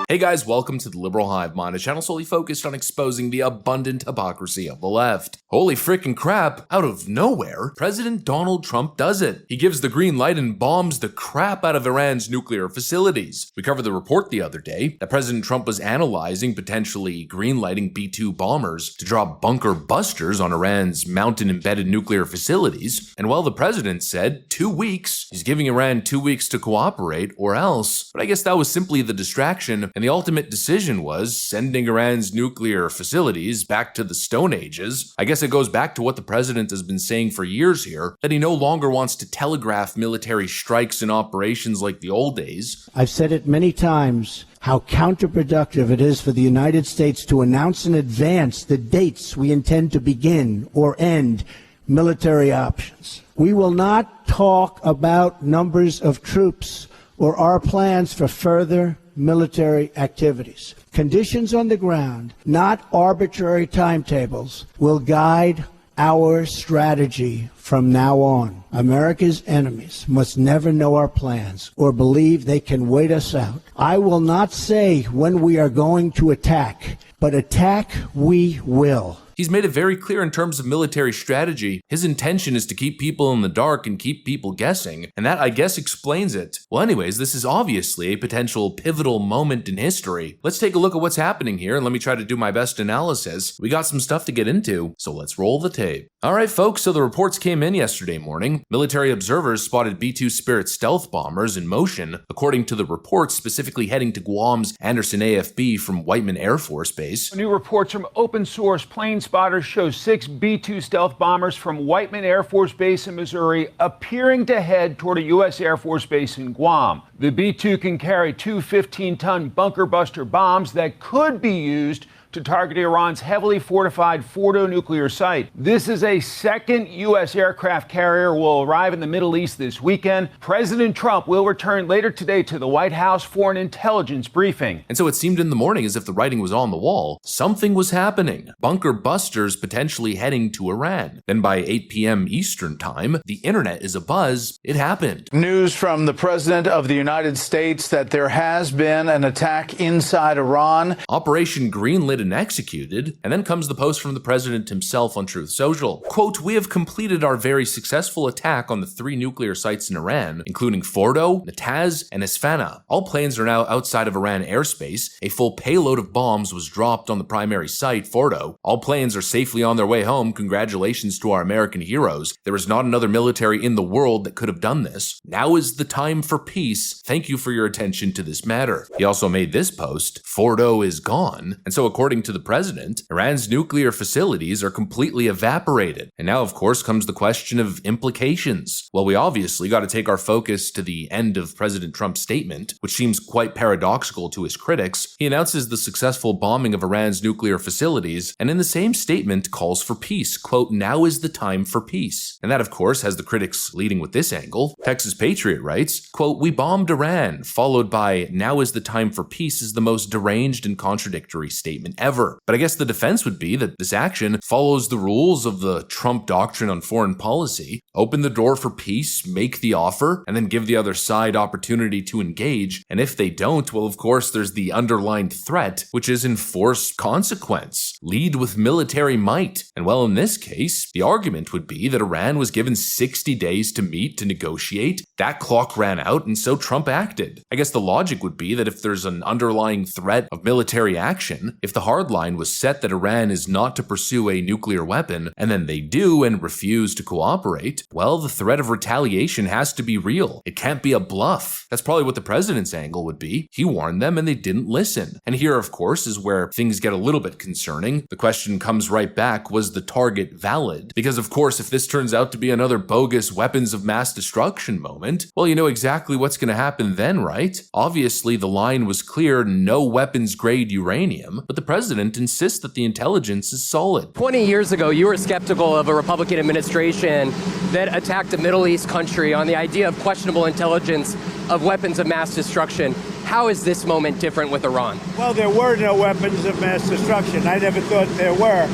Hey guys, welcome to the Liberal Hive Mind, a channel solely focused on exposing the abundant hypocrisy of the left. Holy frickin' crap, out of nowhere, President Donald Trump does it. He gives the green light and bombs the crap out of Iran's nuclear facilities. We covered the report the other day that President Trump was analyzing potentially greenlighting B-2 bombers to drop bunker busters on Iran's mountain-embedded nuclear facilities. And while the president said 2 weeks, he's giving Iran 2 weeks to cooperate or else. But I guess that was simply the distraction, and the ultimate decision was sending Iran's nuclear facilities back to the Stone Ages. I guess it goes back to what the president has been saying for years here, that he no longer wants to telegraph military strikes and operations like the old days. I've said it many times, how counterproductive it is for the United States to announce in advance the dates we intend to begin or end military options. We will not talk about numbers of troops or our plans for further military activities. Conditions on the ground, not arbitrary timetables, will guide our strategy from now on. America's enemies must never know our plans or believe they can wait us out. I will not say when we are going to attack, but attack we will. He's made it very clear in terms of military strategy. His intention is to keep people in the dark and keep people guessing, and that, I guess, explains it. Well, anyways, this is obviously a potential pivotal moment in history. Let's take a look at what's happening here, and let me try to do my best analysis. We got some stuff to get into, so let's roll the tape. Alright folks, so the reports came in yesterday morning. Military observers spotted B-2 Spirit stealth bombers in motion, according to the reports specifically heading to Guam's Anderson AFB from Whiteman Air Force Base. New reports from open source plane spotters show 6 B-2 stealth bombers from Whiteman Air Force Base in Missouri appearing to head toward a U.S. Air Force base in Guam. The B-2 can carry 2 15-ton bunker buster bombs that could be used to target Iran's heavily fortified Fordo nuclear site. This is a second U.S. aircraft carrier will arrive in the Middle East this weekend. President Trump will return later today to the White House for an intelligence briefing. And so it seemed in the morning as if the writing was on the wall. Something was happening. Bunker busters potentially heading to Iran. Then by 8 p.m. Eastern time, the internet is abuzz. It happened. News from the President of the United States that there has been an attack inside Iran. Operation Greenlit and executed, and then comes the post from the president himself on Truth Social. Quote, "We have completed our very successful attack on the 3 nuclear sites in Iran, including Fordo, Natanz, and Isfahan. All planes are now outside of Iran airspace. A full payload of bombs was dropped on the primary site, Fordo. All planes are safely on their way home. Congratulations to our American heroes. There is not another military in the world that could have done this. Now is the time for peace. Thank you for your attention to this matter." He also made this post, "Fordo is gone." And so according to the president, Iran's nuclear facilities are completely evaporated. And now, of course, comes the question of implications. Well, we obviously got to take our focus to the end of President Trump's statement, which seems quite paradoxical to his critics. He announces the successful bombing of Iran's nuclear facilities, and in the same statement calls for peace. Quote, "Now is the time for peace." And that, of course, has the critics leading with this angle. Texas Patriot writes, quote, "We bombed Iran," followed by "Now is the time for peace" is the most deranged and contradictory statement ever. But I guess the defense would be that this action follows the rules of the Trump doctrine on foreign policy. Open the door for peace, make the offer, and then give the other side opportunity to engage. And if they don't, well, of course, there's the underlined threat, which is enforce consequence. Lead with military might. And well, in this case, the argument would be that Iran was given 60 days to meet to negotiate. That clock ran out, and so Trump acted. I guess the logic would be that if there's an underlying threat of military action, if the hard line was set that Iran is not to pursue a nuclear weapon, and then they do and refuse to cooperate, well, the threat of retaliation has to be real. It can't be a bluff. That's probably what the president's angle would be. He warned them and they didn't listen. And here, of course, is where things get a little bit concerning. The question comes right back, was the target valid? Because, of course, if this turns out to be another bogus weapons of mass destruction moment, well, you know exactly what's going to happen then, right? Obviously, the line was clear, no weapons-grade uranium, but the president insists that the intelligence is solid. 20 years ago, you were skeptical of a Republican administration that attacked a Middle East country on the idea of questionable intelligence of weapons of mass destruction. How is this moment different with Iran? Well, there were no weapons of mass destruction. I never thought there were.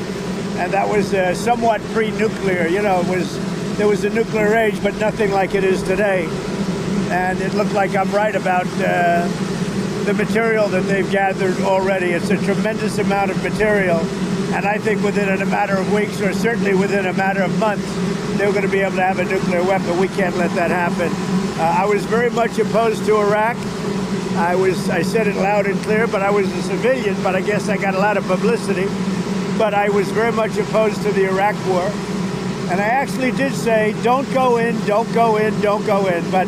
And that was somewhat pre-nuclear. You know, there was a nuclear age, but nothing like it is today. And it looked like I'm right about the material that they've gathered already. It's a tremendous amount of material. And I think within a matter of weeks, or certainly within a matter of months, they're going to be able to have a nuclear weapon. We can't let that happen. I was very much opposed to Iraq. I said it loud and clear, but I was a civilian, but I guess I got a lot of publicity. But I was very much opposed to the Iraq war. And I actually did say, don't go in, don't go in, don't go in. But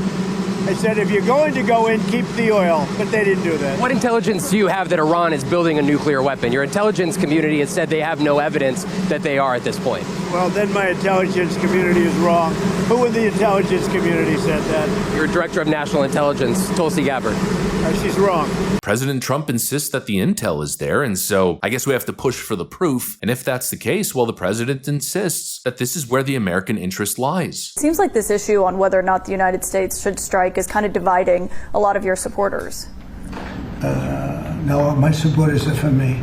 I said, if you're going to go in, keep the oil. But they didn't do that. What intelligence do you have that Iran is building a nuclear weapon? Your intelligence community has said they have no evidence that they are at this point. Well, then my intelligence community is wrong. Who in the intelligence community said that? Your director of national intelligence, Tulsi Gabbard. She's wrong. President Trump insists that the intel is there, and so I guess we have to push for the proof. And if that's the case, well, the president insists that this is where the American interest lies. It seems like this issue on whether or not the United States should strike is kind of dividing a lot of your supporters. No, my supporters are for me.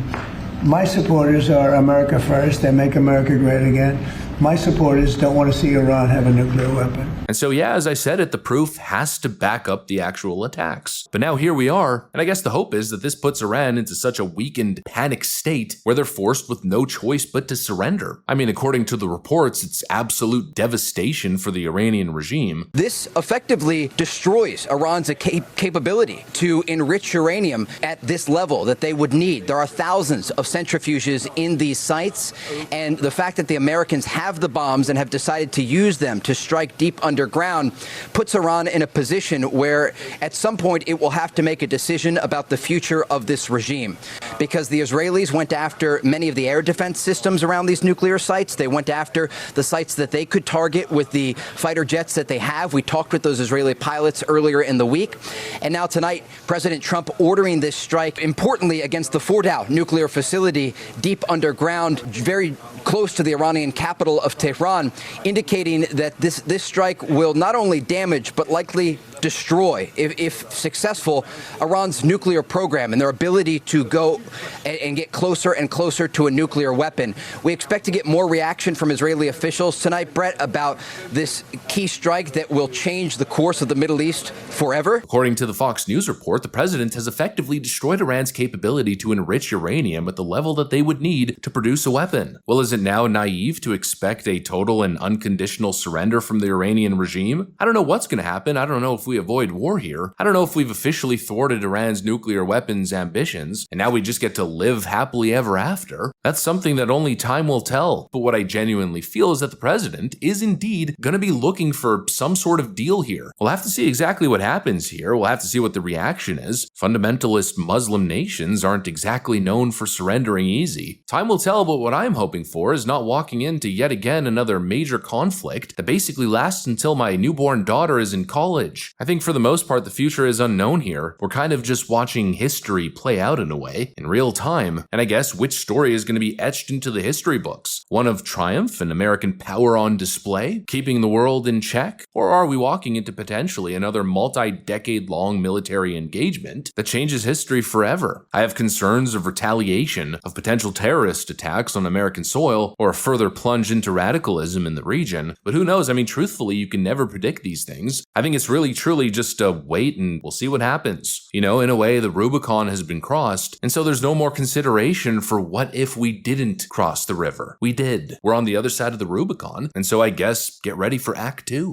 My supporters are America first. They make America great again. My supporters don't want to see Iran have a nuclear weapon. And so, yeah, as I said it, the proof has to back up the actual attacks. But now here we are, and I guess the hope is that this puts Iran into such a weakened, panicked state where they're forced with no choice but to surrender. I mean, according to the reports, it's absolute devastation for the Iranian regime. This effectively destroys Iran's capability to enrich uranium at this level that they would need. There are thousands of centrifuges in these sites, and the fact that the Americans have the bombs and have decided to use them to strike deep underground puts Iran in a position where at some point it will have to make a decision about the future of this regime, because the Israelis went after many of the air defense systems around these nuclear sites. They went after the sites that they could target with the fighter jets that they have. We talked with those Israeli pilots earlier in the week. And now tonight, President Trump ordering this strike, importantly against the Fordow nuclear facility deep underground, very close to the Iranian capital of Tehran, indicating that this strike will not only damage but likely destroy, if successful, Iran's nuclear program and their ability to go and get closer and closer to a nuclear weapon. We expect to get more reaction from Israeli officials tonight, Brett, about this key strike that will change the course of the Middle East forever. According to the Fox News report, the president has effectively destroyed Iran's capability to enrich uranium at the level that they would need to produce a weapon. Well, is it now naive to expect a total and unconditional surrender from the Iranian regime? I don't know what's going to happen. I don't know if we avoid war here. I don't know if we've officially thwarted Iran's nuclear weapons ambitions, and now we just get to live happily ever after. That's something that only time will tell. But what I genuinely feel is that the president is indeed going to be looking for some sort of deal here. We'll have to see exactly what happens here. We'll have to see what the reaction is. Fundamentalist Muslim nations aren't exactly known for surrendering easy. Time will tell, but what I'm hoping for is not walking into yet again another major conflict that basically lasts until my newborn daughter is in college. I think for the most part, the future is unknown here. We're kind of just watching history play out in a way, in real time. And I guess which story is going to be etched into the history books? One of triumph and American power on display, keeping the world in check? Or are we walking into potentially another multi-decade-long military engagement that changes history forever? I have concerns of retaliation, of potential terrorist attacks on American soil, or a further plunge into radicalism in the region. But who knows? I mean, truthfully, you can never predict these things. I think it's really truly just wait and we'll see what happens. You know, in a way, the Rubicon has been crossed, and so there's no more consideration for what if we didn't cross the river. We did. We're on the other side of the Rubicon, and so I guess get ready for Act 2.